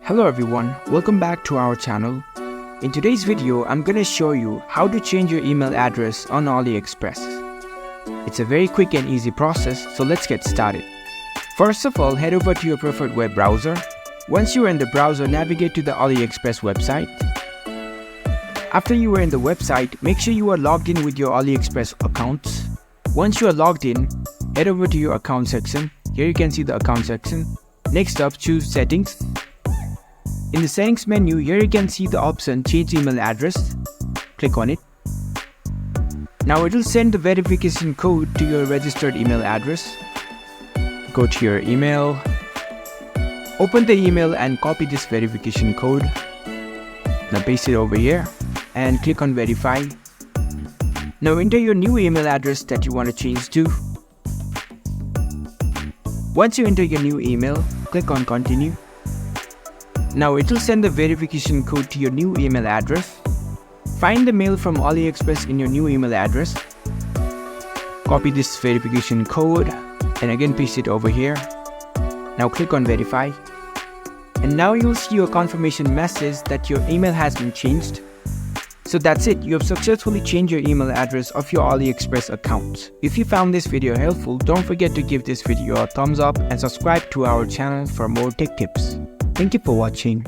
Hello everyone, welcome back to our channel. In today's video, I'm gonna show you how to change your email address on AliExpress. It's a very quick and easy process, so let's get started. First of all, head over to your preferred web browser. Once you are in the browser, navigate to the AliExpress website. After you are in the website, make sure you are logged in with your AliExpress accounts. Once you are logged in, head over to your account section. Here you can see the account section. Next up, choose settings. In the settings menu, here you can see the option change email address. Click on it. Now it will send the verification code to your registered email address. Go to your email. Open the email and copy this verification code. Now paste it over here and click on verify. Now enter your new email address that you want to change to. Once you enter your new email, click on continue. Now it will send the verification code to your new email address. Find the mail from AliExpress in your new email address. Copy this verification code and again paste it over here. Now click on verify. And now you'll see your confirmation message that your email has been changed. So that's it, you have successfully changed your email address of your AliExpress account. If you found this video helpful, don't forget to give this video a thumbs up and subscribe to our channel for more tech tips. Thank you for watching.